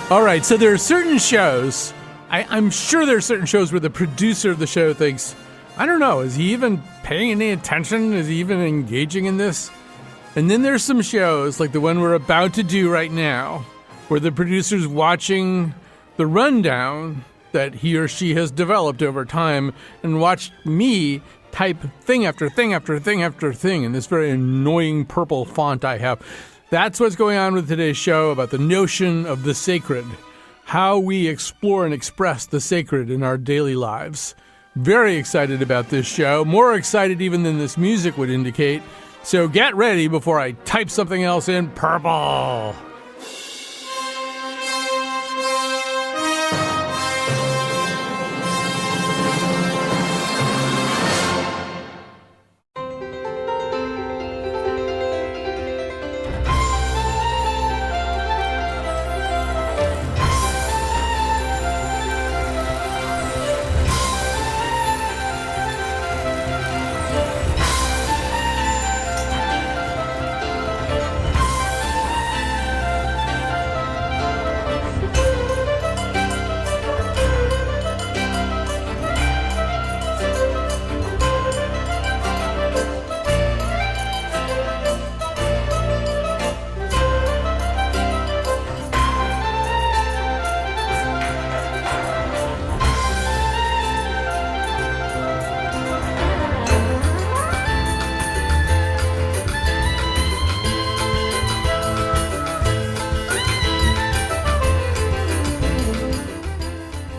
All right, so there are certain shows, I'm sure there are certain shows where the producer of the show thinks, I don't know, is he even paying any attention? Is he even engaging in this? And then there's some shows, like the one we're about to do right now, where the producer's watching the rundown that he or she has developed over time and watched me type thing after thing after thing after thing in this very annoying purple font I have. That's what's going on with today's show about the notion of the sacred, how we explore and express the sacred in our daily lives. Very excited about this show, more excited even than this music would indicate. So get ready before I type something else in purple.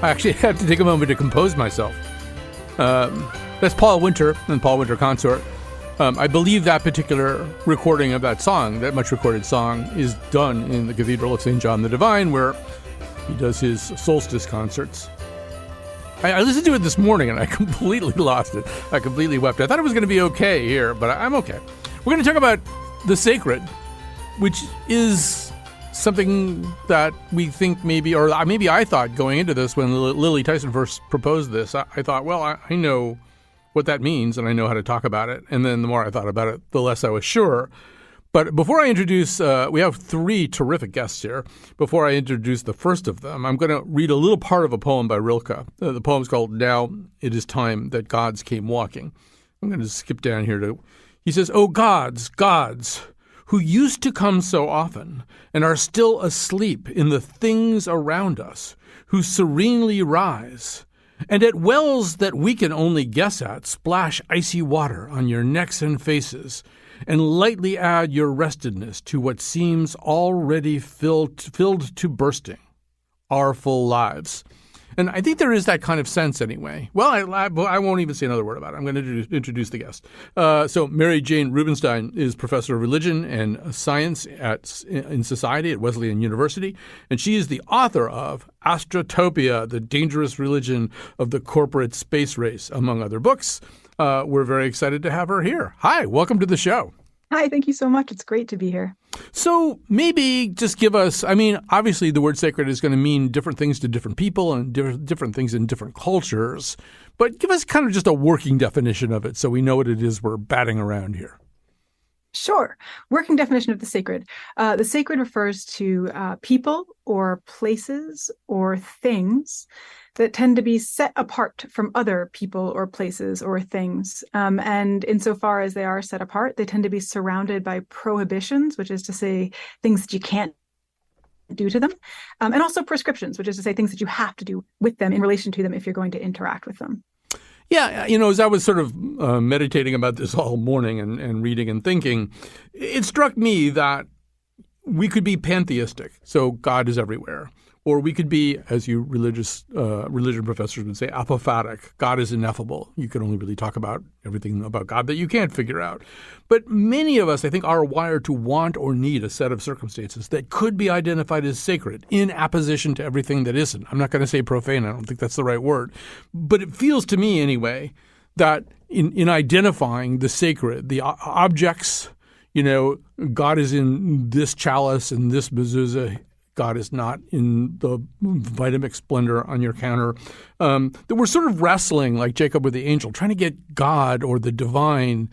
I actually have to take a moment to compose myself. That's Paul Winter and Paul Winter Consort. I believe that particular recording of that song, that much recorded song, is done in the Cathedral of St. John the Divine, where he does his solstice concerts. I listened to it this morning and I completely lost it. I completely wept. I thought it was going to be okay here, but I'm okay. We're going to talk about the sacred, which is something that we think maybe, or maybe I thought going into this when Lily Tyson first proposed this, I thought, well, I know what that means and I know how to talk about it. And then the more I thought about it, the less I was sure. But before I introduce, we have three terrific guests here. Before I introduce the first of them, I'm going to read a little part of a poem by Rilke. The poem's called Now It Is Time That Gods Came Walking. I'm going to skip down here to, he says, "Oh gods, gods, who used to come so often and are still asleep in the things around us, who serenely rise, and at wells that we can only guess at splash icy water on your necks and faces, and lightly add your restedness to what seems already filled to bursting, our full lives." And I think there is that kind of sense anyway. Well, I won't even say another word about it. I'm going to introduce the guest. So Mary Jane Rubenstein is professor of religion and science in society at Wesleyan University, and she is the author of Astrotopia, the Dangerous Religion of the Corporate Space Race, among other books. We're very excited to have her here. Hi, welcome to the show. Hi, thank you so much. It's great to be here. So maybe just give us, I mean, obviously the word sacred is going to mean different things to different people and different things in different cultures, but give us kind of just a working definition of it so we know what it is we're batting around here. Sure. Working definition of the sacred. The sacred refers to people or places or things that tend to be set apart from other people or places or things. And insofar as they are set apart, they tend to be surrounded by prohibitions, which is to say things that you can't do to them, and also prescriptions, which is to say things that you have to do with them in relation to them if you're going to interact with them. Yeah, you know, as I was sort of meditating about this all morning and reading and thinking, it struck me that we could be pantheistic, so God is everywhere. Or we could be, as you religion professors would say, apophatic. God is ineffable. You can only really talk about everything about God that you can't figure out. But many of us, I think, are wired to want or need a set of circumstances that could be identified as sacred in apposition to everything that isn't. I'm not going to say profane. I don't think that's the right word. But it feels to me anyway that in identifying the sacred, the objects, you know, God is in this chalice and this mezuzah, God is not in the Vitamix splendor on your counter, that we're sort of wrestling like Jacob with the angel, trying to get God or the divine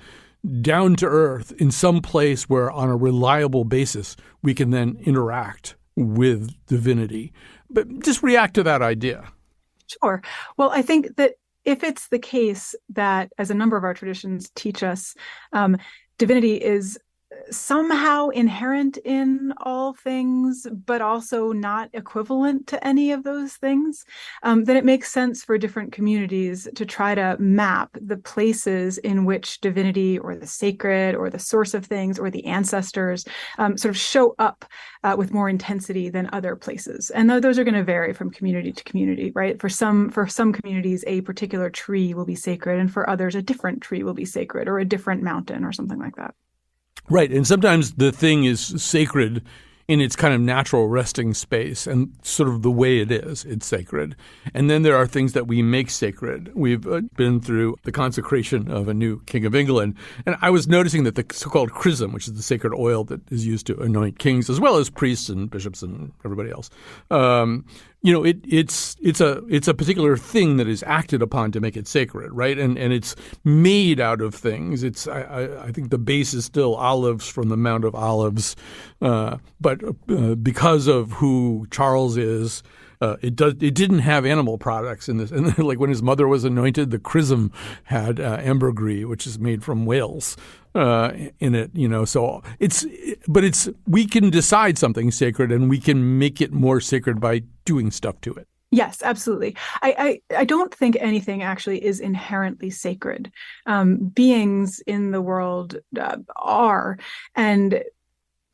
down to earth in some place where on a reliable basis we can then interact with divinity. But just react to that idea. Sure. Well, I think that if it's the case that, as a number of our traditions teach us, divinity is somehow inherent in all things, but also not equivalent to any of those things, then it makes sense for different communities to try to map the places in which divinity or the sacred or the source of things or the ancestors sort of show up with more intensity than other places. And those are going to vary from community to community, right? For some communities, a particular tree will be sacred, and for others, a different tree will be sacred, or a different mountain or something like that. Right. And sometimes the thing is sacred in its kind of natural resting space and sort of the way it is. It's sacred. And then there are things that we make sacred. We've been through the consecration of a new king of England. And I was noticing that the so-called chrism, which is the sacred oil that is used to anoint kings, as well as priests and bishops and everybody else, it's a particular thing that is acted upon to make it sacred, right? And it's made out of things. I think the base is still olives from the Mount of Olives, but because of who Charles is, it didn't have animal products in this. And like when his mother was anointed, the chrism had ambergris, which is made from whales, in it. So we can decide something's sacred, and we can make it more sacred by doing stuff to it. Yes, absolutely. I don't think anything actually is inherently sacred. Beings in the world are, and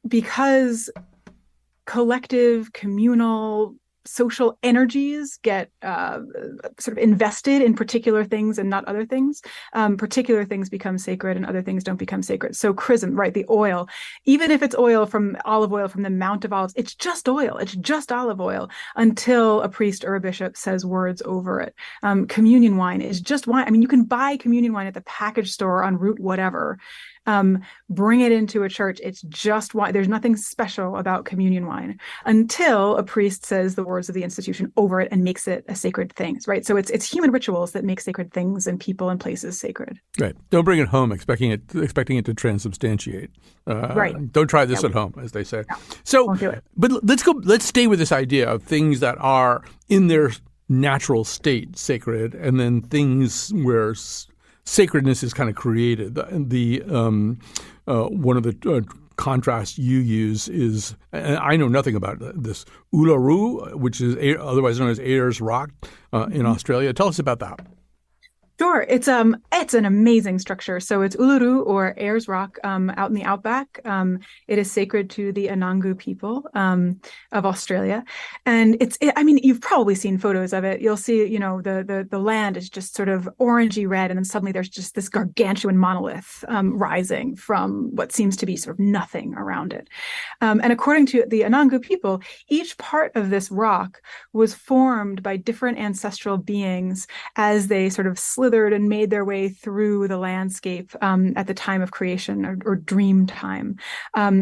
because collective, communal, social energies get sort of invested in particular things and not other things, particular things become sacred and other things don't become sacred. So chrism, right, the oil, even if it's olive oil from the Mount of Olives, it's just oil, it's just olive oil until a priest or a bishop says words over it. Communion wine is just wine. I mean, you can buy communion wine at the package store on Route whatever. Bring it into a church. It's just wine. There's nothing special about communion wine until a priest says the words of the institution over it and makes it a sacred thing, right? So it's human rituals that make sacred things and people and places sacred. Right. Don't bring it home expecting it to transubstantiate. Right. Don't try this at home, as they say. No, so, won't do it. But let's stay with this idea of things that are in their natural state sacred, and then things where sacredness is kind of created. The one of the contrasts you use is, and I know nothing about this, Uluru, which is otherwise known as Ayers Rock in Australia. Tell us about that. Sure. It's an amazing structure. So it's Uluru, or Ayers Rock, out in the outback. It is sacred to the Anangu people of Australia. And you've probably seen photos of it. You'll see, the land is just sort of orangey red, and then suddenly there's just this gargantuan monolith rising from what seems to be sort of nothing around it. And according to the Anangu people, each part of this rock was formed by different ancestral beings as they sort of slithered and made their way through the landscape at the time of creation, or dream time.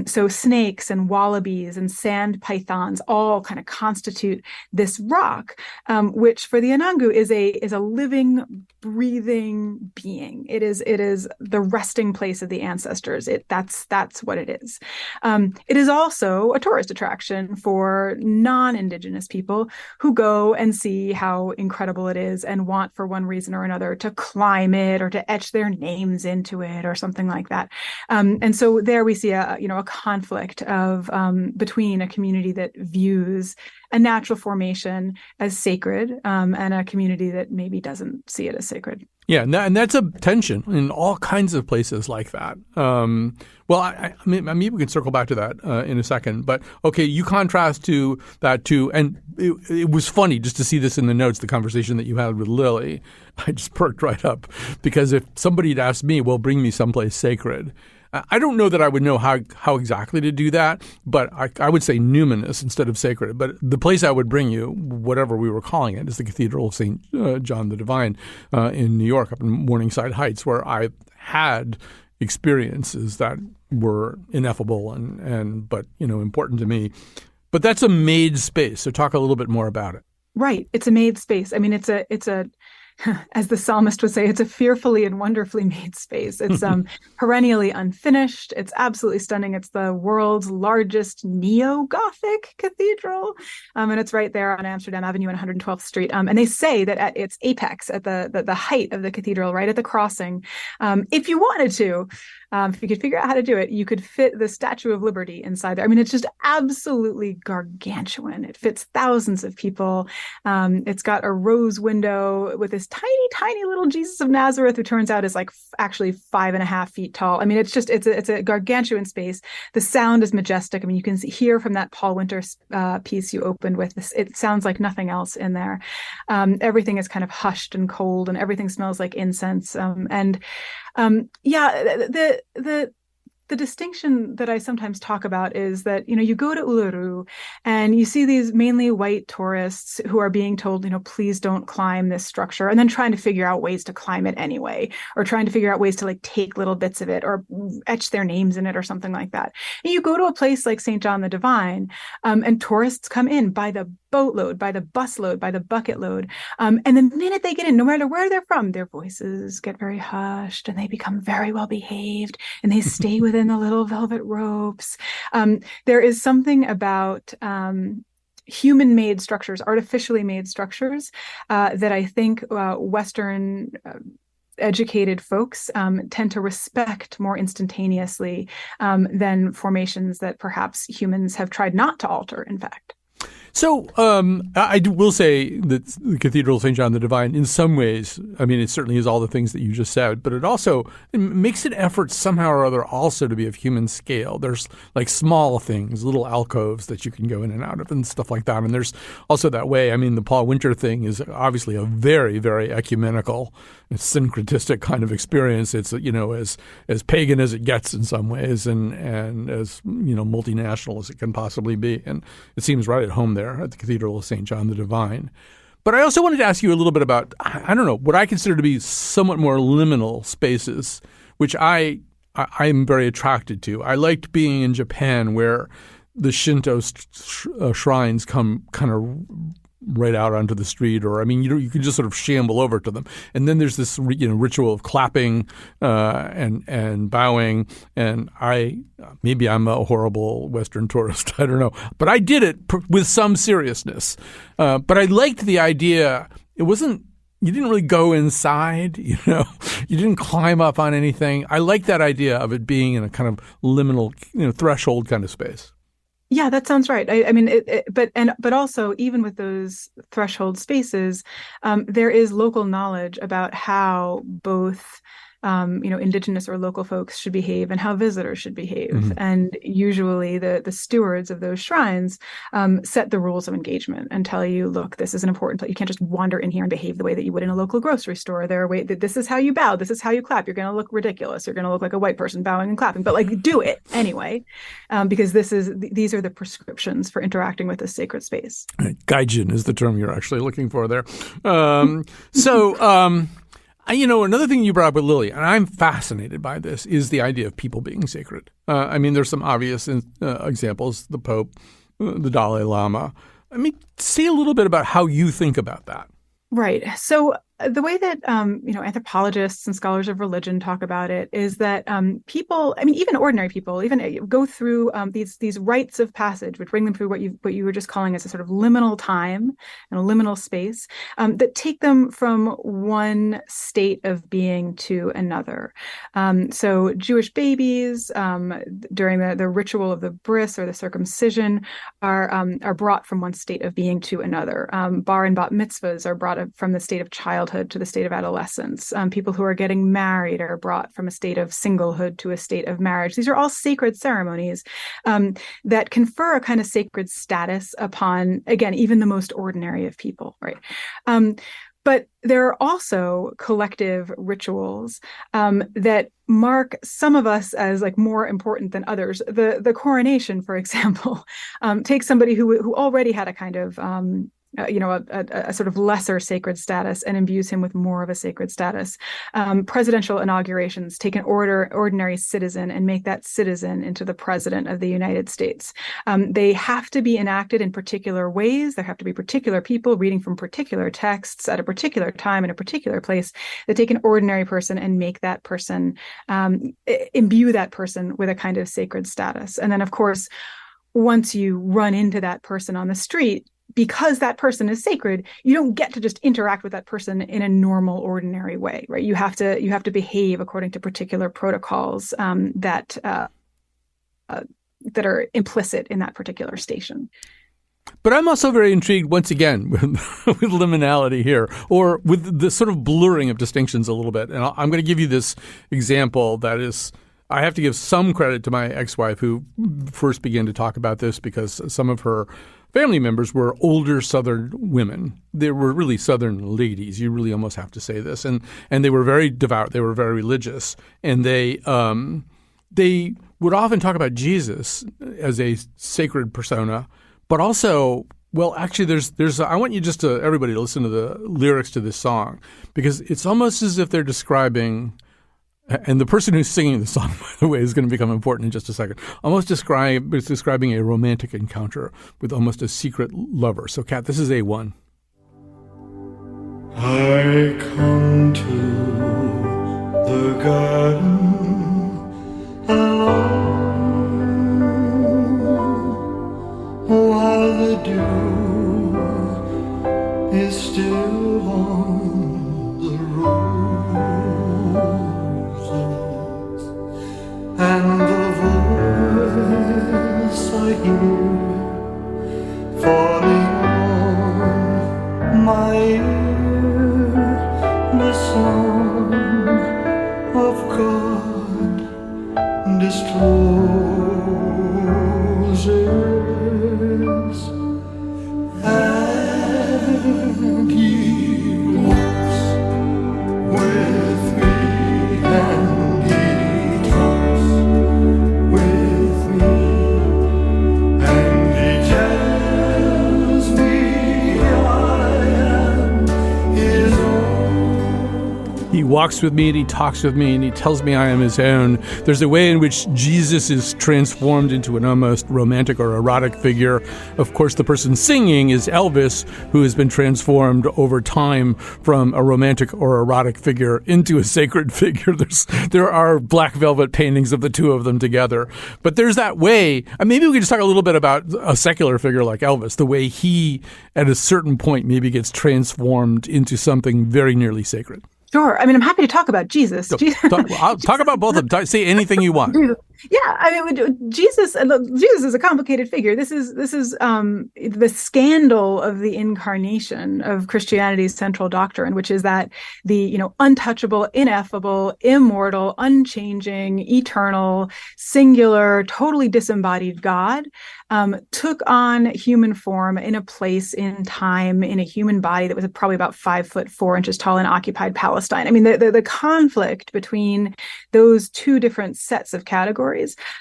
So snakes and wallabies and sand pythons all kind of constitute this rock, which for the Anangu is a living, breathing being. It is the resting place of the ancestors. That's what it is. It is also a tourist attraction for non-Indigenous people who go and see how incredible it is and want, for one reason or another, to climb it or to etch their names into it or something like that. And so there we see a conflict of between a community that views a natural formation as sacred and a community that maybe doesn't see it as sacred. Yeah, and that's a tension in all kinds of places like that. I mean, we can circle back to that in a second. But, okay, you contrast to that too. And it was funny just to see this in the notes, the conversation that you had with Lily. I just perked right up because if somebody had asked me, well, bring me someplace sacred, I don't know that I would know how exactly to do that, but I would say numinous instead of sacred. But the place I would bring you, whatever we were calling it, is the Cathedral of St. John the Divine in New York, up in Morningside Heights, where I had experiences that were ineffable but important to me. But that's a made space. So talk a little bit more about it. Right. It's a made space. I mean, it's a as the psalmist would say, it's a fearfully and wonderfully made space. It's perennially unfinished. It's absolutely stunning. It's the world's largest neo-Gothic cathedral. And it's right there on Amsterdam Avenue and 112th Street. And they say that at its apex, at the height of the cathedral, right at the crossing, if you wanted to, if you could figure out how to do it, you could fit the Statue of Liberty inside there. I mean, it's just absolutely gargantuan. It fits thousands of people. It's got a rose window with this tiny, tiny little Jesus of Nazareth, who turns out is like actually 5.5 feet tall. I mean, it's a gargantuan space. The sound is majestic. I mean, you can hear from that Paul Winter piece you opened with this. It sounds like nothing else in there. Everything is kind of hushed and cold, and everything smells like incense. The distinction that I sometimes talk about is that, you go to Uluru and you see these mainly white tourists who are being told, please don't climb this structure, and then trying to figure out ways to climb it anyway, or trying to figure out ways to like take little bits of it or etch their names in it or something like that. And you go to a place like St. John the Divine, and tourists come in by the boatload, by the busload, by the bucket load. And the minute they get in, no matter where they're from, their voices get very hushed and they become very well behaved and they stay within the little velvet ropes. There is something about human-made structures, artificially made structures, that I think Western educated folks tend to respect more instantaneously than formations that perhaps humans have tried not to alter, in fact. So I will say that the Cathedral of St. John the Divine, in some ways, I mean, it certainly is all the things that you just said, but it makes an effort somehow or other also to be of human scale. There's like small things, little alcoves that you can go in and out of and stuff like that. And there's also that way. I mean, the Paul Winter thing is obviously a very, very ecumenical, syncretistic kind of experience. It's, as pagan as it gets in some ways and as, multinational as it can possibly be. And it seems right at home there at the Cathedral of St. John the Divine. But I also wanted to ask you a little bit about, I don't know, what I consider to be somewhat more liminal spaces, which I'm very attracted to. I liked being in Japan where the Shinto shrines come kind of right out onto the street, or you can just sort of shamble over to them, and then there's this ritual of clapping and bowing. And maybe I'm a horrible Western tourist, I don't know, but I did it with some seriousness. But I liked the idea. It wasn't. You didn't really go inside, you didn't climb up on anything. I like that idea of it being in a kind of liminal, threshold kind of space. Yeah, that sounds right. I mean, but also even with those threshold spaces, there is local knowledge about how both indigenous or local folks should behave and how visitors should behave. Mm-hmm. And usually the stewards of those shrines set the rules of engagement and tell you, look, this is an important place. You can't just wander in here and behave the way that you would in a local grocery store. This is how you bow. This is how you clap. You're going to look ridiculous. You're going to look like a white person bowing and clapping, but do it anyway, because these are the prescriptions for interacting with this sacred space. Gaijin is the term you're actually looking for there. Another thing you brought up with Lily, and I'm fascinated by this, is the idea of people being sacred. There's some obvious examples, the Pope, the Dalai Lama. Say a little bit about how you think about that. Right. So the way that, anthropologists and scholars of religion talk about it is that people, even ordinary people, even go through these rites of passage, which bring them through what you were just calling as a sort of liminal time and a liminal space, that take them from one state of being to another. So Jewish babies during the ritual of the bris or the circumcision are brought from one state of being to another. Bar and bat mitzvahs are brought from the state of childhood to the state of adolescence. People who are getting married are brought from a state of singlehood to a state of marriage. These are all sacred ceremonies that confer a kind of sacred status upon, again, even the most ordinary of people, right? But there are also collective rituals that mark some of us as more important than others. The coronation, for example, takes somebody who already had a kind of a sort of lesser sacred status and imbues him with more of a sacred status. Presidential inaugurations take an ordinary citizen and make that citizen into the president of the United States. They have to be enacted in particular ways. There have to be particular people reading from particular texts at a particular time in a particular place that take an ordinary person and make that person, imbue that person with a kind of sacred status. And then, of course, once you run into that person on the street, because that person is sacred, you don't get to just interact with that person in a normal, ordinary way, right? You have to behave according to particular protocols that are implicit in that particular station. But I'm also very intrigued, once again, with liminality here, or with the sort of blurring of distinctions a little bit. And I'm going to give you this example that is, I have to give some credit to my ex-wife who first began to talk about this, because some of her family members were older Southern women. They were really Southern ladies. You really almost have to say this. And they were very devout. They were very religious. And they would often talk about Jesus as a sacred persona, but also, well, actually, there's I want you just to, everybody to listen to the lyrics to this song, because it's almost as if they're describing, and the person who's singing the song, by the way, is going to become important in just a second, it's describing a romantic encounter with almost a secret lover. So, Kat, this is A1. I come to the garden alone, while the dew is still on the roses, and the voice I hear falling on my ear, the song of God discloses, and He walks with me, and He talks with me, and He tells me I am His own. He walks with me and he talks with me and he tells me I am his own. There's a way in which Jesus is transformed into an almost romantic or erotic figure. Of course, the person singing is Elvis, who has been transformed over time from a romantic or erotic figure into a sacred figure. There are black velvet paintings of the two of them together. But there's that way. Maybe we could just talk a little bit about a secular figure like Elvis, the way he, at a certain point, maybe gets transformed into something very nearly sacred. Sure. I mean, I'm happy to talk about Jesus. I'll talk about both of them. Say anything you want. Yeah, I mean, Jesus is a complicated figure. This is the scandal of the incarnation of Christianity's central doctrine, which is that the untouchable, ineffable, immortal, unchanging, eternal, singular, totally disembodied God took on human form in a place in time in a human body that was probably about 5'4" tall in occupied Palestine. I mean, the conflict between those two different sets of categories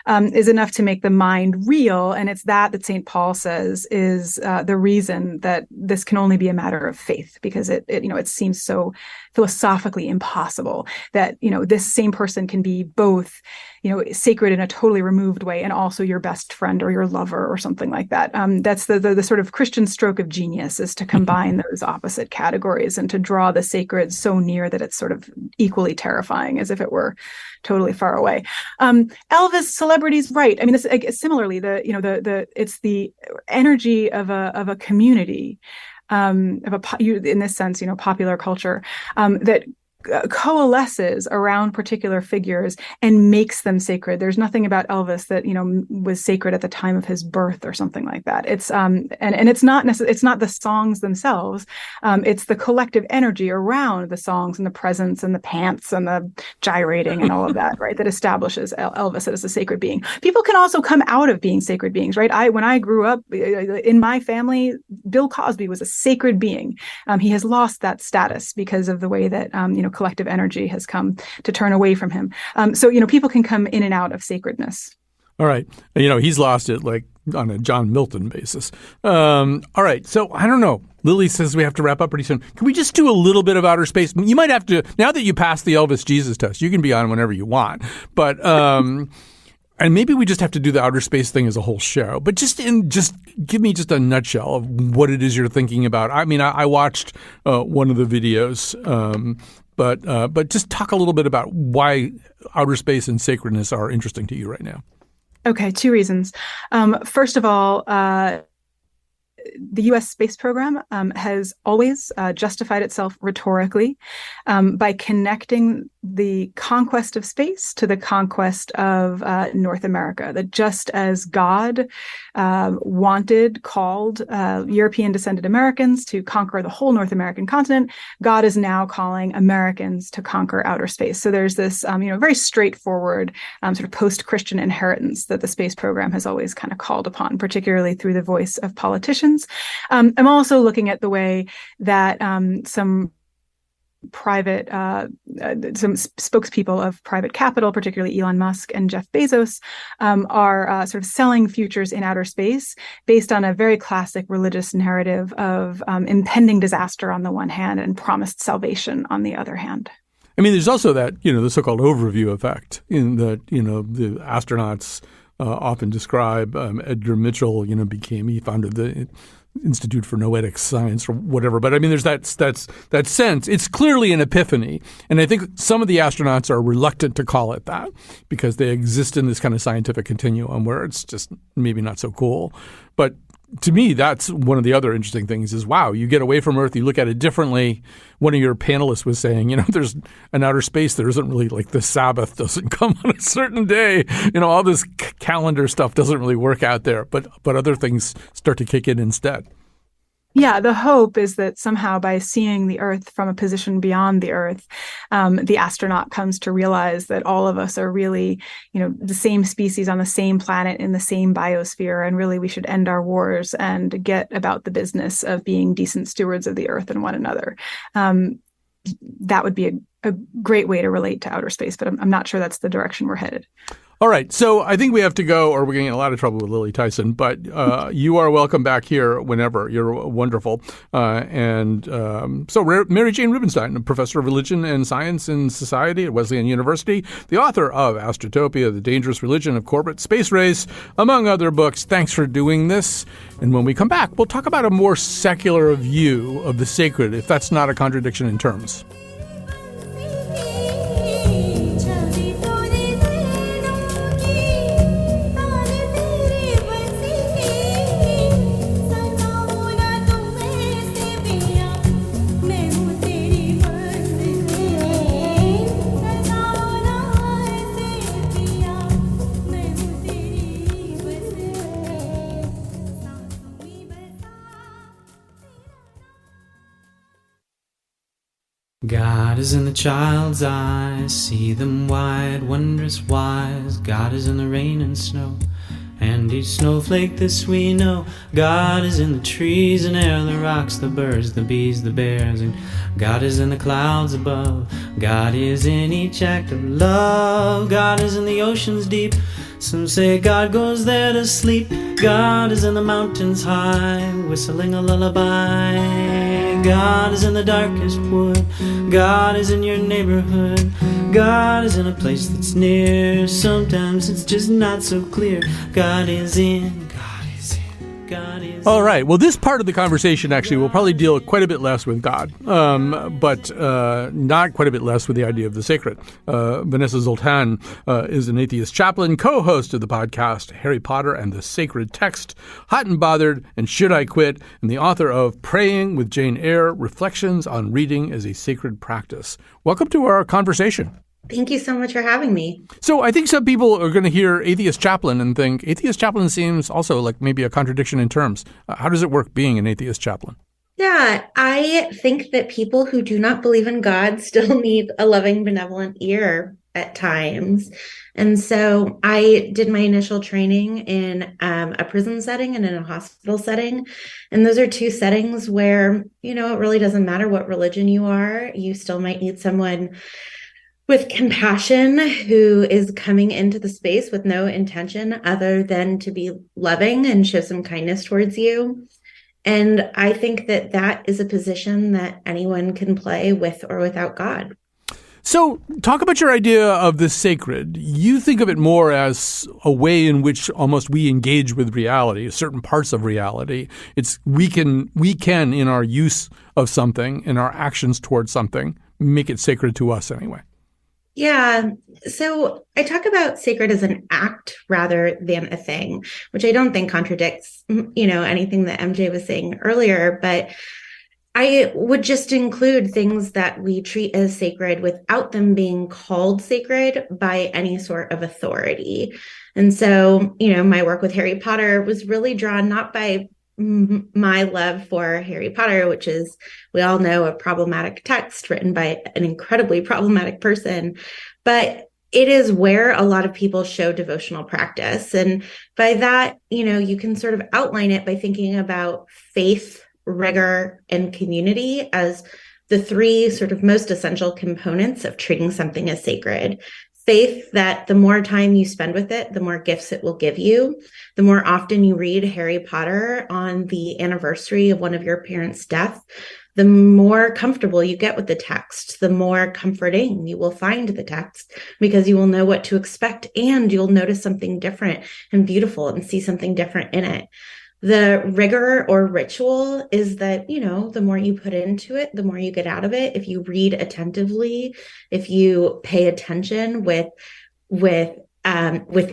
is enough to make the mind real, and it's that St. Paul says is the reason that this can only be a matter of faith, because it seems so philosophically impossible that this same person can be both sacred in a totally removed way and also your best friend or your lover or something like that. That's the sort of Christian stroke of genius, is to combine those opposite categories and to draw the sacred so near that it's sort of equally terrifying as if it were totally far away. Elvis, celebrities, right? I mean, similarly, it's the energy of a community, in this sense, popular culture, that coalesces around particular figures and makes them sacred. There's nothing about Elvis that was sacred at the time of his birth or something like that. It's and it's not it's not the songs themselves. It's the collective energy around the songs and the presence and the pants and the gyrating and all of that, right? That establishes Elvis as a sacred being. People can also come out of being sacred beings, right? When I grew up in my family, Bill Cosby was a sacred being. He has lost that status because of the way that collective energy has come to turn away from him. So people can come in and out of sacredness. All right. He's lost it like on a John Milton basis. All right. So I don't know. Lily says we have to wrap up pretty soon. Can we just do a little bit of outer space? You might have to, now that you passed the Elvis Jesus test, you can be on whenever you want. But, and maybe we just have to do the outer space thing as a whole show. But just give me just a nutshell of what it is you're thinking about. I mean, I watched one of the videos, but just talk a little bit about why outer space and sacredness are interesting to you right now. Okay, two reasons. First of all, the U.S. space program has always justified itself rhetorically by connecting the conquest of space to the conquest of North America. That just as God called European descended Americans to conquer the whole North American continent, God is now calling Americans to conquer outer space. So there's this very straightforward sort of post-Christian inheritance that the space program has always kind of called upon, particularly through the voice of politicians. I'm also looking at the way that some spokespeople of private capital, particularly Elon Musk and Jeff Bezos, are sort of selling futures in outer space based on a very classic religious narrative of impending disaster on the one hand and promised salvation on the other hand. I mean, there's also that, the so-called overview effect in that, the astronauts often describe Edgar Mitchell, he founded the Institute for Noetic Science or whatever. But I mean, there's that sense. It's clearly an epiphany. And I think some of the astronauts are reluctant to call it that because they exist in this kind of scientific continuum where it's just maybe not so cool. But to me, that's one of the other interesting things is, wow, you get away from Earth, you look at it differently. One of your panelists was saying, there's an outer space, there isn't really like the Sabbath doesn't come on a certain day. All this calendar stuff doesn't really work out there, but other things start to kick in instead. Yeah, the hope is that somehow by seeing the Earth from a position beyond the Earth, the astronaut comes to realize that all of us are really, the same species on the same planet in the same biosphere, and really we should end our wars and get about the business of being decent stewards of the Earth and one another. That would be a great way to relate to outer space, but I'm not sure that's the direction we're headed. All right. So I think we have to go or we're going to get in a lot of trouble with Lily Tyson, but you are welcome back here whenever. You're wonderful. So Mary Jane Rubenstein, a professor of religion and science and society at Wesleyan University, the author of Astrotopia, The Dangerous Religion of Corporate Space Race, among other books. Thanks for doing this. And when we come back, we'll talk about a more secular view of the sacred, if that's not a contradiction in terms. God is in the child's eyes, see them wide, wondrous wise. God is in the rain and snow, and each snowflake this we know. God is in the trees and air, the rocks, the birds, the bees, the bears. And God is in the clouds above, God is in each act of love. God is in the oceans deep, some say God goes there to sleep. God is in the mountains high, whistling a lullaby. God is in the darkest wood, God is in your neighborhood. God is in a place that's near, sometimes it's just not so clear. God is in, God is in, God is in. All right. Well, this part of the conversation actually will probably deal quite a bit less with God, but not quite a bit less with the idea of the sacred. Vanessa Zoltan is an atheist chaplain, co-host of the podcast Harry Potter and the Sacred Text, Hot and Bothered, and Should I Quit, and the author of Praying with Jane Eyre, Reflections on Reading as a Sacred Practice. Welcome to our conversation. Thank you so much for having me. So I think some people are going to hear atheist chaplain and think atheist chaplain seems also like maybe a contradiction in terms. How does it work being an atheist chaplain? Yeah, I think that people who do not believe in God still need a loving, benevolent ear at times. And so I did my initial training in a prison setting and in a hospital setting. And those are two settings where, it really doesn't matter what religion you are. You still might need someone with compassion, who is coming into the space with no intention other than to be loving and show some kindness towards you. And I think that that is a position that anyone can play with or without God. So talk about your idea of the sacred. You think of it more as a way in which almost we engage with reality, certain parts of reality. It's we can in our use of something, in our actions towards something, make it sacred to us anyway. Yeah. So I talk about sacred as an act rather than a thing, which I don't think contradicts, anything that MJ was saying earlier, but I would just include things that we treat as sacred without them being called sacred by any sort of authority. And so, my work with Harry Potter was really drawn not by my love for Harry Potter, which is, we all know, a problematic text written by an incredibly problematic person, but it is where a lot of people show devotional practice. And by that, you can sort of outline it by thinking about faith, rigor, and community as the three sort of most essential components of treating something as sacred. Faith, that the more time you spend with it, the more gifts it will give you. The more often you read Harry Potter on the anniversary of one of your parents' death, the more comfortable you get with the text, the more comforting you will find the text, because you will know what to expect and you'll notice something different and beautiful and see something different in it. The rigor or ritual is that, the more you put into it, the more you get out of it. If you read attentively, if you pay attention with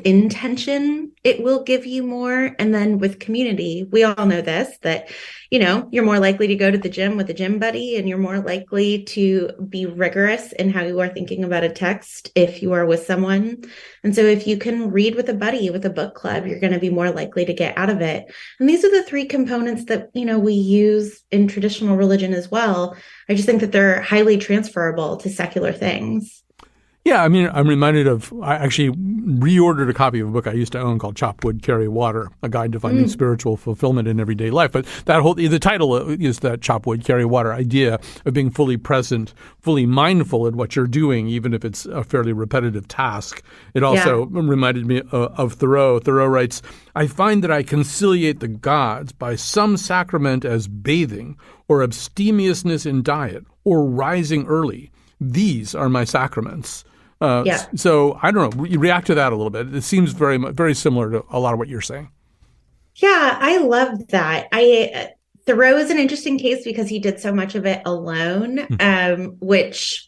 intention, it will give you more. And then with community, we all know this, that, you're more likely to go to the gym with a gym buddy, and you're more likely to be rigorous in how you are thinking about a text if you are with someone. And so if you can read with a buddy, with a book club, you're going to be more likely to get out of it. And these are the three components that, we use in traditional religion as well. I just think that they're highly transferable to secular things. Yeah, I mean, I'm reminded of, I actually reordered a copy of a book I used to own called Chop Wood, Carry Water, A Guide to Finding Spiritual Fulfillment in Everyday Life. But the title is that Chop Wood, Carry Water idea of being fully present, fully mindful in what you're doing, even if it's a fairly repetitive task. It also reminded me of Thoreau. Thoreau writes, I find that I conciliate the gods by some sacrament as bathing, or abstemiousness in diet, or rising early. These are my sacraments. So I don't know. You react to that a little bit. It seems very, very similar to a lot of what you're saying. Yeah, I love that. Thoreau is an interesting case because he did so much of it alone, which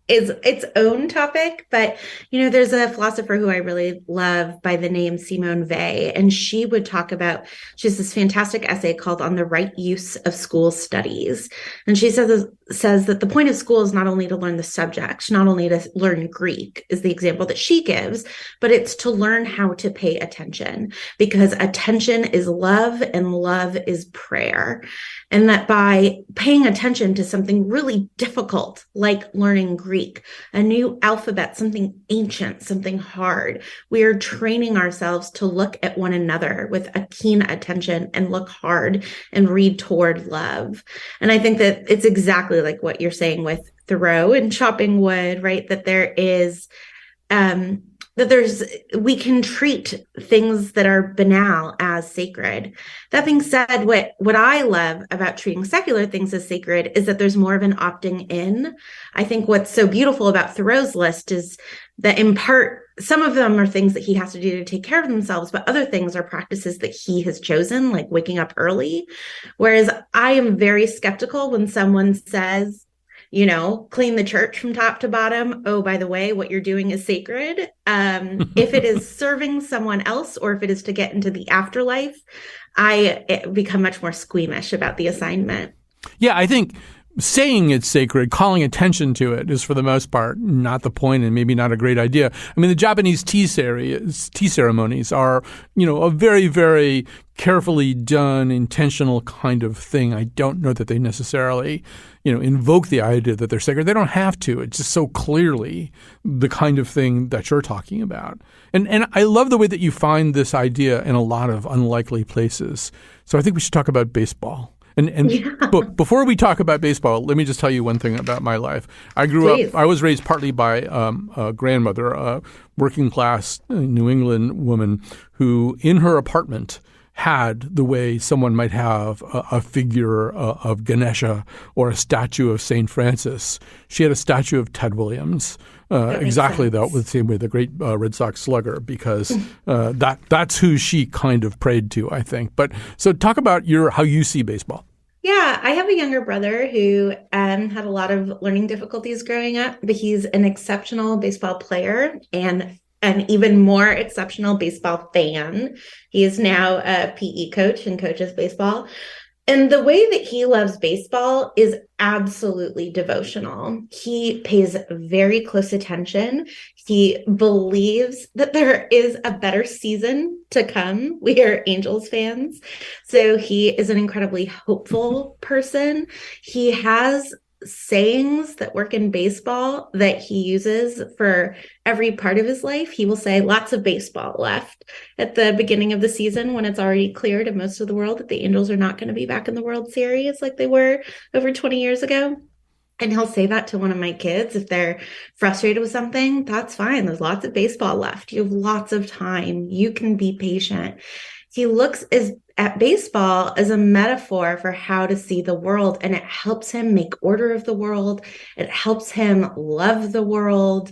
is its own topic. But, there's a philosopher who I really love by the name Simone Weil, and she has this fantastic essay called On the Right Use of School Studies. And she says that the point of school is not only to learn the subject, not only to learn Greek is the example that she gives, but it's to learn how to pay attention, because attention is love and love is prayer. And that by paying attention to something really difficult, like learning Greek, a new alphabet, something ancient, something hard, we are training ourselves to look at one another with a keen attention and look hard and read toward love. And I think that it's exactly like what you're saying with Thoreau and chopping wood, right? That there is, we can treat things that are banal as sacred. That being said, what I love about treating secular things as sacred is that there's more of an opting in. I think what's so beautiful about Thoreau's list is that in part, some of them are things that he has to do to take care of themselves, but other things are practices that he has chosen, like waking up early. Whereas I am very skeptical when someone says, clean the church from top to bottom. Oh, by the way, what you're doing is sacred. If it is serving someone else, or if it is to get into the afterlife, I become much more squeamish about the assignment. Yeah, I think saying it's sacred, calling attention to it is for the most part not the point, and maybe not a great idea. I mean, the Japanese tea ceremonies are, a very, very carefully done, intentional kind of thing. I don't know that they necessarily, invoke the idea that they're sacred. They don't have to. It's just so clearly the kind of thing that you're talking about. And I love the way that you find this idea in a lot of unlikely places. So I think we should talk about baseball. And Yeah. but before we talk about baseball, let me just tell you one thing about my life. I grew Please. up. I was raised partly by a grandmother, a working class New England woman, who in her apartment had the way someone might have a figure of Ganesha or a statue of St. Francis. She had a statue of Ted Williams, exactly the same way, the great Red Sox slugger, because that's who she kind of prayed to, I think. But so talk about how you see baseball. Yeah, I have a younger brother who had a lot of learning difficulties growing up, but he's an exceptional baseball player and an even more exceptional baseball fan. He is now a PE coach and coaches baseball. And the way that he loves baseball is absolutely devotional. He pays very close attention. He believes that there is a better season to come. We are Angels fans. So he is an incredibly hopeful person. He has sayings that work in baseball that he uses for every part of his life. He will say lots of baseball left at the beginning of the season when it's already clear to most of the world that the Angels are not going to be back in the World Series like they were over 20 years ago. And he'll say that to one of my kids if they're frustrated with something. That's fine. There's lots of baseball left. You have lots of time. You can be patient. He looks at baseball as a metaphor for how to see the world, and it helps him make order of the world. It helps him love the world.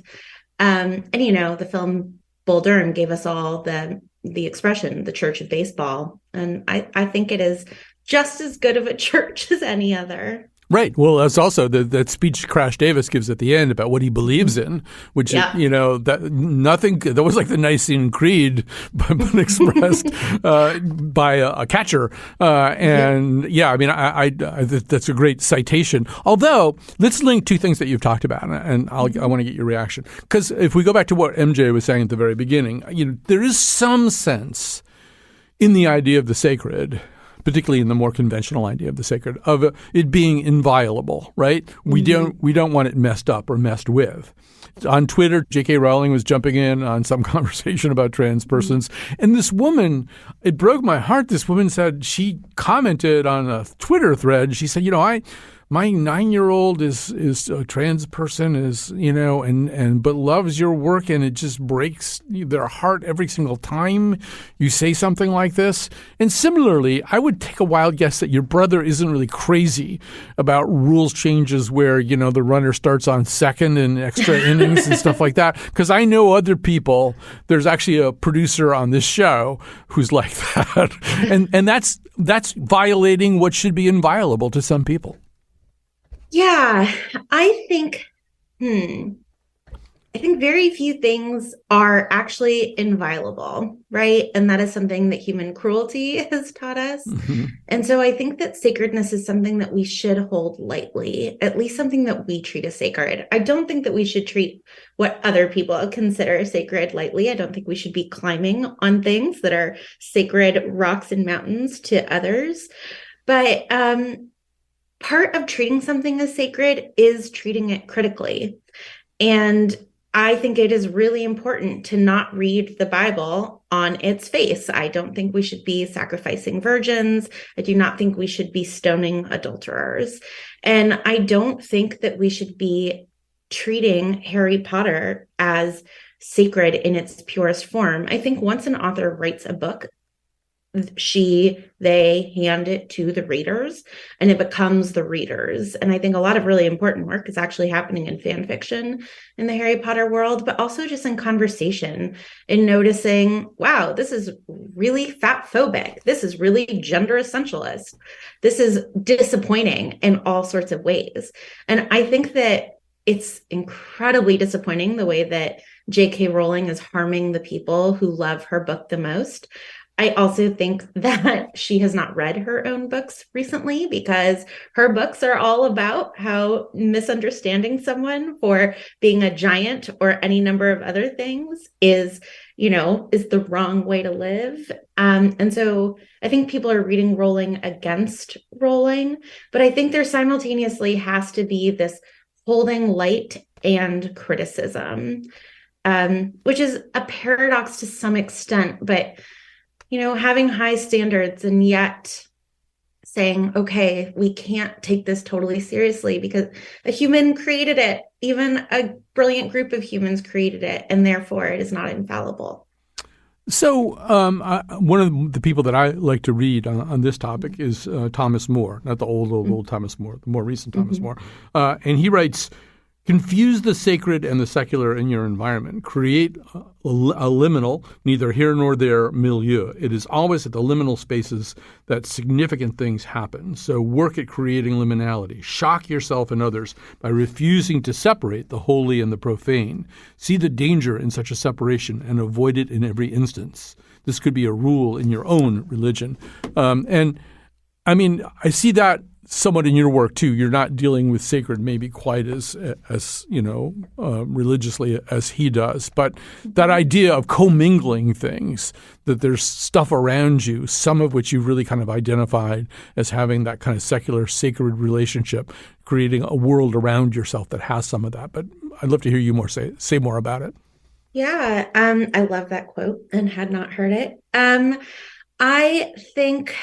And the film Bull Durham gave us all the expression, the Church of Baseball. And I think it is just as good of a church as any other. Right. Well, that's also that speech Crash Davis gives at the end about what he believes in, which, that was like the Nicene Creed, but expressed by a catcher. That's a great citation. Although, let's link two things that you've talked about, and I want to get your reaction. Because if we go back to what MJ was saying at the very beginning, there is some sense in the idea of the sacred, particularly in the more conventional idea of the sacred, of it being inviolable, right? We don't want it messed up or messed with. On Twitter, J.K. Rowling was jumping in on some conversation about trans persons. And this woman, it broke my heart. This woman said, she commented on a Twitter thread. She said, my 9-year-old is a trans person, but loves your work, and it just breaks their heart every single time you say something like this. And similarly, I would take a wild guess that your brother isn't really crazy about rules changes where, the runner starts on second in extra innings and stuff like that. Because I know other people, there's actually a producer on this show who's like that. and that's violating what should be inviolable to some people. Yeah, I think very few things are actually inviolable, right? And that is something that human cruelty has taught us. Mm-hmm. And so I think that sacredness is something that we should hold lightly, at least something that we treat as sacred. I don't think that we should treat what other people consider sacred lightly. I don't think we should be climbing on things that are sacred rocks and mountains to others. But part of treating something as sacred is treating it critically. And I think it is really important to not read the Bible on its face. I don't think we should be sacrificing virgins. I do not think we should be stoning adulterers. And I don't think that we should be treating Harry Potter as sacred in its purest form. I think once an author writes a book, they hand it to the readers and it becomes the readers. And I think a lot of really important work is actually happening in fan fiction in the Harry Potter world, but also just in conversation and noticing, wow, this is really fat phobic. This is really gender essentialist. This is disappointing in all sorts of ways. And I think that it's incredibly disappointing the way that J.K. Rowling is harming the people who love her book the most. I also think that she has not read her own books recently because her books are all about how misunderstanding someone for being a giant or any number of other things is the wrong way to live. And so I think people are reading Rowling against Rowling, but I think there simultaneously has to be this holding light and criticism, which is a paradox to some extent, but having high standards and yet saying, okay, we can't take this totally seriously because a human created it. Even a brilliant group of humans created it, and therefore it is not infallible. So one of the people that I like to read on this topic is Thomas More, not the old Thomas More, the more recent Thomas More. And he writes, confuse the sacred and the secular in your environment. Create a liminal, neither here nor there milieu. It is always at the liminal spaces that significant things happen. So work at creating liminality. Shock yourself and others by refusing to separate the holy and the profane. See the danger in such a separation and avoid it in every instance. This could be a rule in your own religion. And I mean, I see that somewhat in your work too. You're not dealing with sacred maybe quite as religiously as he does, but that idea of commingling things, that there's stuff around you, some of which you've really kind of identified as having that kind of secular sacred relationship, creating a world around yourself that has some of that. But I'd love to hear you say more about it. Yeah, I love that quote and had not heard it. I think,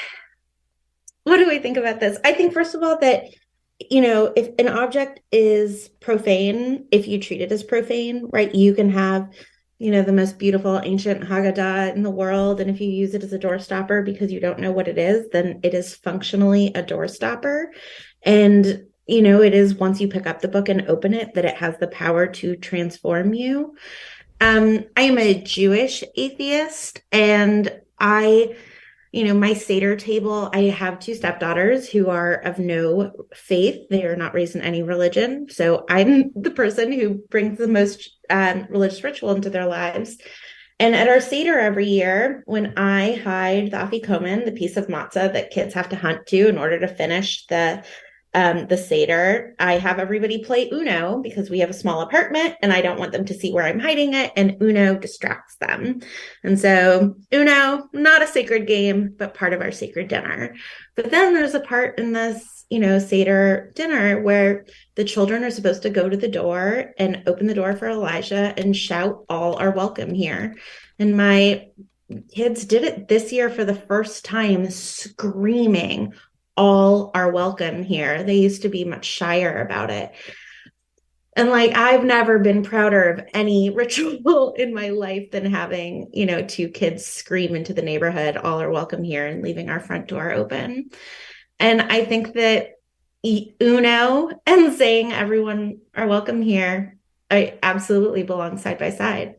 what do I think about this? I think, first of all, that, if an object is profane, if you treat it as profane, right, you can have, the most beautiful ancient Haggadah in the world. And if you use it as a door stopper because you don't know what it is, then it is functionally a door stopper. And, it is, once you pick up the book and open it, that it has the power to transform you. I am a Jewish atheist, and my Seder table, I have two stepdaughters who are of no faith. They are not raised in any religion. So I'm the person who brings the most religious ritual into their lives. And at our Seder every year, when I hide the afikomen, the piece of matzah that kids have to hunt to in order to finish the Seder, I have everybody play Uno because we have a small apartment and I don't want them to see where I'm hiding it, and Uno distracts them. And so Uno, not a sacred game, but part of our sacred dinner. But then there's a part in this, Seder dinner where the children are supposed to go to the door and open the door for Elijah and shout, "All are welcome here." And my kids did it this year for the first time, screaming, "All are welcome here." They used to be much shyer about it. And I've never been prouder of any ritual in my life than having, two kids scream into the neighborhood, "All are welcome here," and leaving our front door open. And I think that Uno and saying everyone are welcome here, I absolutely belong side by side.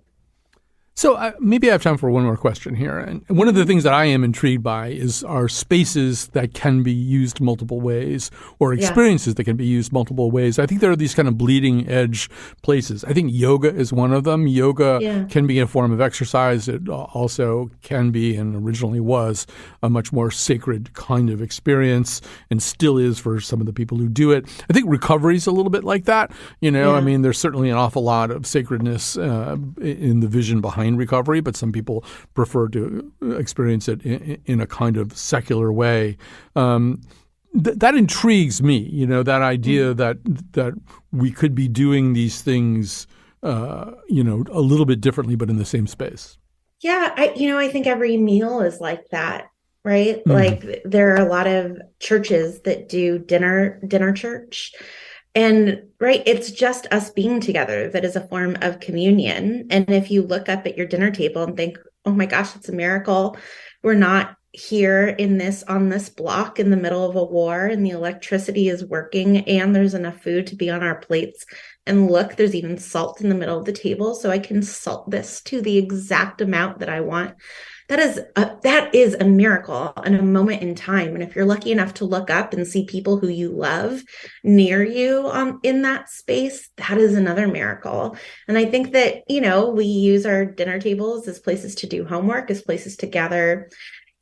So maybe I have time for one more question here. And one of the things that I am intrigued by are spaces that can be used multiple ways, or experiences that can be used multiple ways. I think there are these kind of bleeding edge places. I think yoga is one of them. Yoga can be a form of exercise. It also can be, and originally was, a much more sacred kind of experience, and still is for some of the people who do it. I think recovery is a little bit like that. I mean, there's certainly an awful lot of sacredness in the vision behind recovery, but some people prefer to experience it in a kind of secular way. That intrigues me, that idea that we could be doing these things, a little bit differently, but in the same space. Yeah, I think every meal is like that, right? There are a lot of churches that do dinner church. And right, it's just us being together that is a form of communion. And if you look up at your dinner table and think, "Oh my gosh, it's a miracle. We're not here on this block in the middle of a war, and the electricity is working, and there's enough food to be on our plates. And look, there's even salt in the middle of the table, so I can salt this to the exact amount that I want." That is a miracle and a moment in time. And if you're lucky enough to look up and see people who you love near you in that space, that is another miracle. And I think that, we use our dinner tables as places to do homework, as places to gather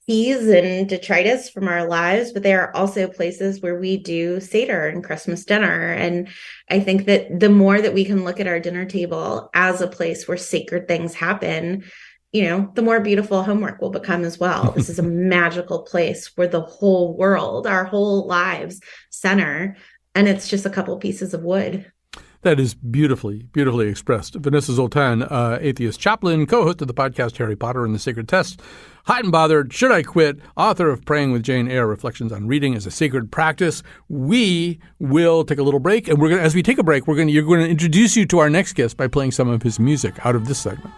keys and detritus from our lives, but they are also places where we do Seder and Christmas dinner. And I think that the more that we can look at our dinner table as a place where sacred things happen, the more beautiful homework will become as well. This is a magical place where the whole world, our whole lives center, and it's just a couple pieces of wood. That is beautifully, beautifully expressed. Vanessa Zoltan, atheist chaplain, co-host of the podcast Harry Potter and the Sacred Text, Hot and Bothered, Should I Quit, author of Praying with Jane Eyre, Reflections on Reading as a Sacred Practice. We will take a little break, and as we take a break, you're going to introduce you to our next guest by playing some of his music out of this segment.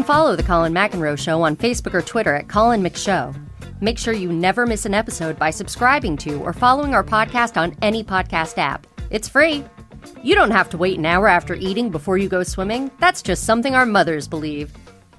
Follow The Colin McEnroe Show on Facebook or Twitter at Colin McShow. Make sure you never miss an episode by subscribing to or following our podcast on any podcast app. It's free. You don't have to wait an hour after eating before you go swimming. That's just something our mothers believe.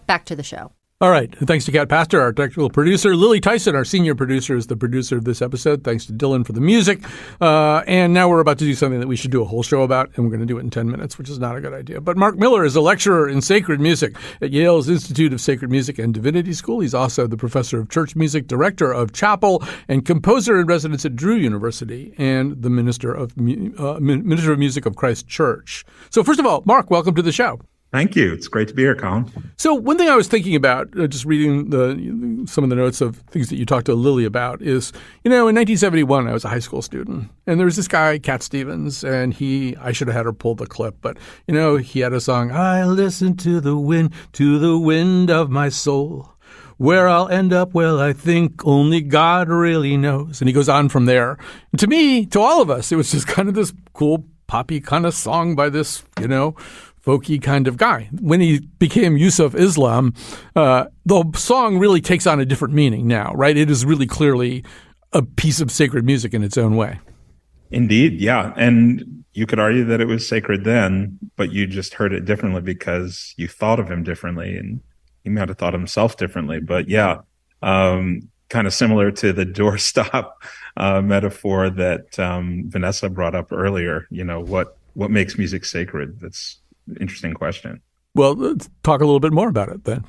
Back to the show. All right. Thanks to Kat Pastor, our technical producer. Lily Tyson, our senior producer, is the producer of this episode. Thanks to Dylan for the music. And now we're about to do something that we should do a whole show about, and we're going to do it in 10 minutes, which is not a good idea. But Mark Miller is a lecturer in sacred music at Yale's Institute of Sacred Music and Divinity School. He's also the professor of church music, director of chapel, and composer in residence at Drew University, and the minister of music of Christ Church. So first of all, Mark, welcome to the show. Thank you. It's great to be here, Colin. So one thing I was thinking about, just reading some of the notes of things that you talked to Lily about is, in 1971, I was a high school student, and there was this guy, Cat Stevens, and I should have had her pull the clip, but, he had a song, I listen to the wind of my soul. Where I'll end up, well, I think only God really knows. And he goes on from there. And to me, to all of us, it was just kind of this cool poppy kind of song by this, folky kind of guy. When he became Yusuf Islam, the song really takes on a different meaning now, right? It is really clearly a piece of sacred music in its own way. Indeed, yeah. And you could argue that it was sacred then, but you just heard it differently because you thought of him differently, and he might have thought of himself differently. But yeah, kind of similar to the doorstop metaphor that Vanessa brought up earlier. What makes music sacred? That's interesting question. Well, let's talk a little bit more about it then.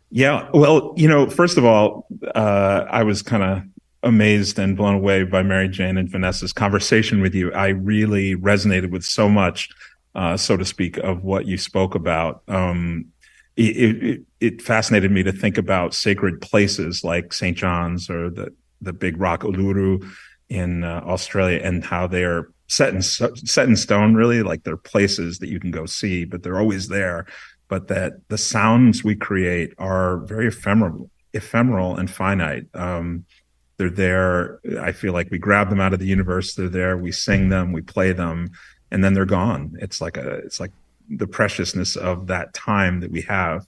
Yeah. Well, first of all, I was kind of amazed and blown away by Mary Jane and Vanessa's conversation with you. I really resonated with so much, so to speak, of what you spoke about. It fascinated me to think about sacred places like St. John's or the big rock Uluru in Australia, and how they're set in stone, really, like they're places that you can go see, but they're always there. But that the sounds we create are very ephemeral and finite. They're there. I feel like we grab them out of the universe. They're there. We sing them, we play them, and then they're gone. It's like the preciousness of that time that we have.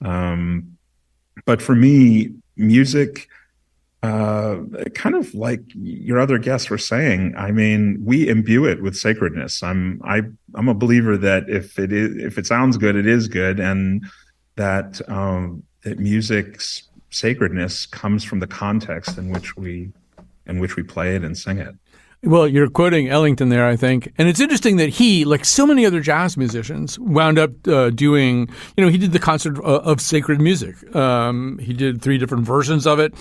But for me, music, kind of like your other guests were saying, I mean, we imbue it with sacredness. I'm a believer that if it sounds good, it is good, and that music's sacredness comes from the context in which we play it and sing it. Well, you're quoting Ellington there, I think. And it's interesting that he, like so many other jazz musicians, wound up doing, he did the concert of sacred music. He did 3 different versions of it.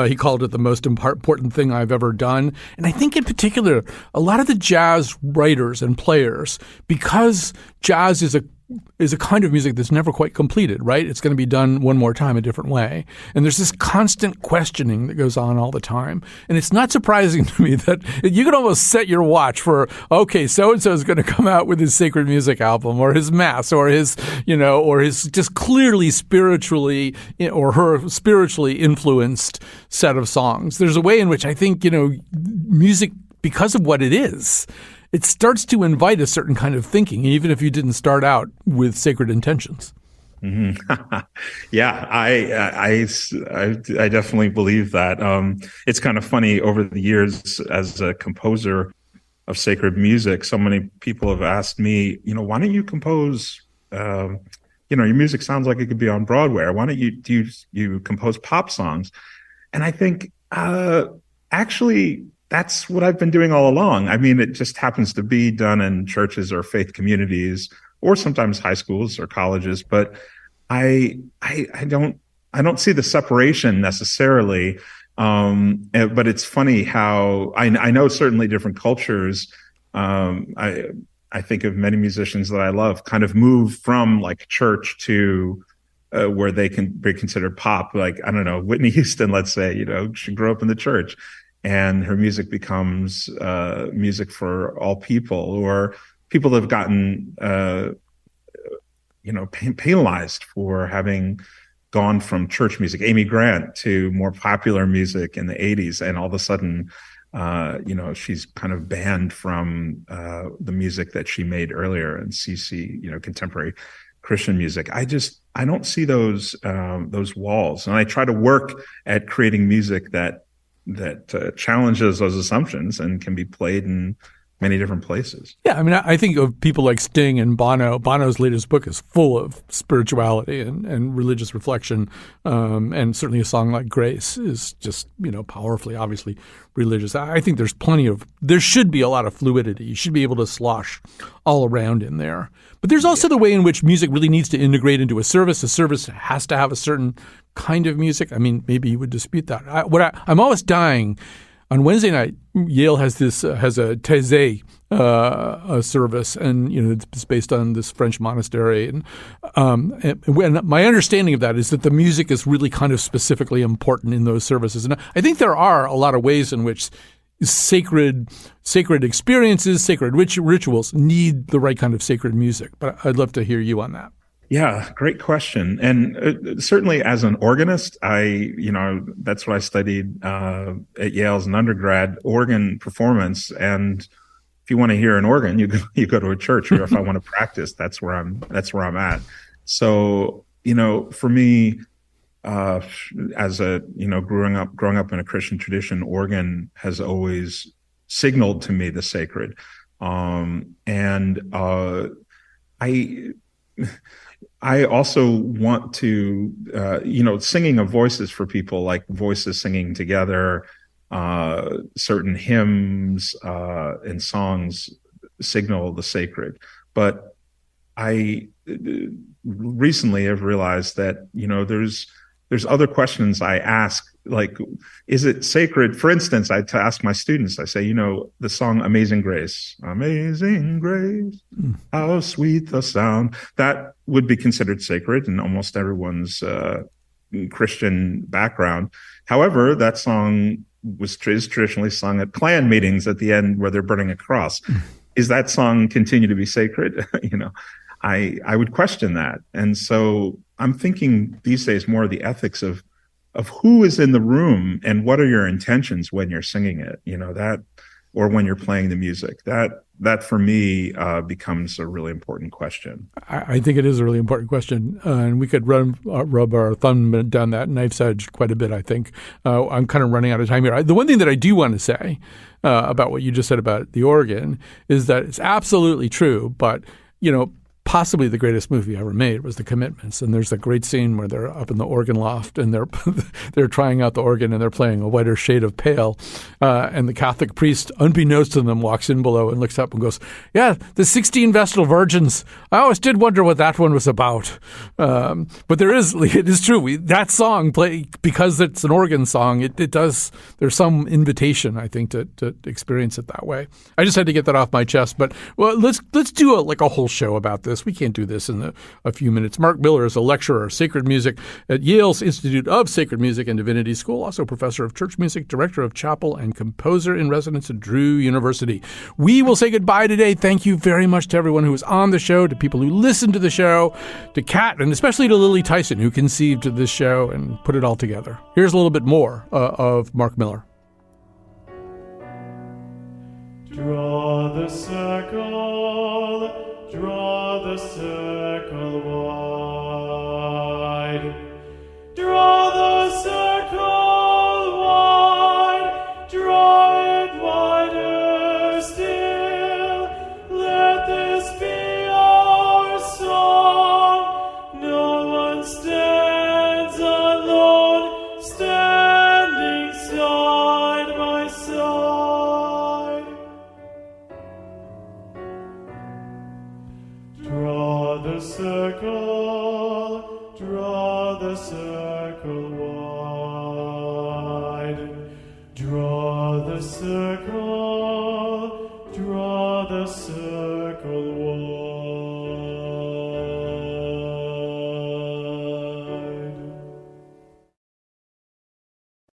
He called it the most important thing I've ever done. And I think in particular, a lot of the jazz writers and players, because jazz is a kind of music that's never quite completed, right? It's going to be done one more time a different way. And there's this constant questioning that goes on all the time. And it's not surprising to me that you can almost set your watch for, okay, so-and-so is going to come out with his sacred music album or his mass or his, or his just clearly spiritually or her spiritually influenced set of songs. There's a way in which I think, music, because of what it is, it starts to invite a certain kind of thinking, even if you didn't start out with sacred intentions. Mm-hmm. Yeah, I definitely believe that. It's kind of funny, over the years as a composer of sacred music, so many people have asked me, why don't you compose, your music sounds like it could be on Broadway, or why don't you compose pop songs? And I think, actually, that's what I've been doing all along. I mean, it just happens to be done in churches or faith communities, or sometimes high schools or colleges. But I don't see the separation necessarily. But it's funny how I know certainly different cultures. I think of many musicians that I love kind of move from like church to where they can be considered pop. Like, I don't know, Whitney Houston, let's say, she grew up in the church, and her music becomes music for all people, or people have gotten, penalized for having gone from church music, Amy Grant, to more popular music in the 80s. And all of a sudden, she's kind of banned from the music that she made earlier in CC, contemporary Christian music. I don't see those walls. And I try to work at creating music that challenges those assumptions and can be played in many different places. Yeah, I mean, I think of people like Sting and Bono. Bono's latest book is full of spirituality and religious reflection, and certainly a song like Grace is just, powerfully, obviously religious. I think there should be a lot of fluidity. You should be able to slosh all around in there. But there's also the way in which music really needs to integrate into a service. A service has to have a certain kind of music. I mean, maybe you would dispute that. I'm always dying. On Wednesday night, Yale has a Taizé service, and it's based on this French monastery. And my understanding of that is that the music is really kind of specifically important in those services. And I think there are a lot of ways in which sacred experiences, sacred rituals need the right kind of sacred music. But I'd love to hear you on that. Yeah, great question. And certainly as an organist, that's what I studied at Yale as an undergrad, organ performance. And if you want to hear an organ, you go to a church, or if I want to practice, that's where I'm at. So, for me, as growing up in a Christian tradition, organ has always signaled to me the sacred. I also want to, singing of voices for people, like voices singing together, certain hymns and songs signal the sacred. But I recently have realized that, there's other questions I ask, like, is it sacred? For instance, I ask my students, I say, the song Amazing Grace, how sweet the sound, that would be considered sacred in almost everyone's Christian background. However, that song is traditionally sung at Klan meetings at the end where they're burning a cross. Is that song continue to be sacred? I would question that. And so I'm thinking these days more of the ethics of who is in the room and what are your intentions when you're singing it, that, or when you're playing the music. That for me becomes a really important question. I think it is a really important question, and we could rub our thumb down that knife's edge quite a bit, I think. I'm kind of running out of time here. The one thing that I do want to say about what you just said about the organ is that it's absolutely true, but, possibly the greatest movie ever made was The Commitments. And there's a great scene where they're up in the organ loft and they're trying out the organ and they're playing A Whiter Shade of Pale. And the Catholic priest, unbeknownst to them, walks in below and looks up and goes, "Yeah, the 16 Vestal Virgins. I always did wonder what that one was about." But it is true. That song, because it's an organ song, there's some invitation, I think, to experience it that way. I just had to get that off my chest. But let's do a whole show about this. We can't do this in a few minutes. Mark Miller is a lecturer of sacred music at Yale's Institute of Sacred Music and Divinity School, also professor of church music, director of chapel, and composer in residence at Drew University. We will say goodbye today. Thank you very much to everyone who was on the show, to people who listened to the show, to Kat, and especially to Lily Tyson, who conceived this show and put it all together. Here's a little bit more of Mark Miller. Draw Draw the circle wide. Draw the circle wide, draw it wider still. Let this be our song. No one stands alone, standing side by side. Draw the circle wide. Draw the circle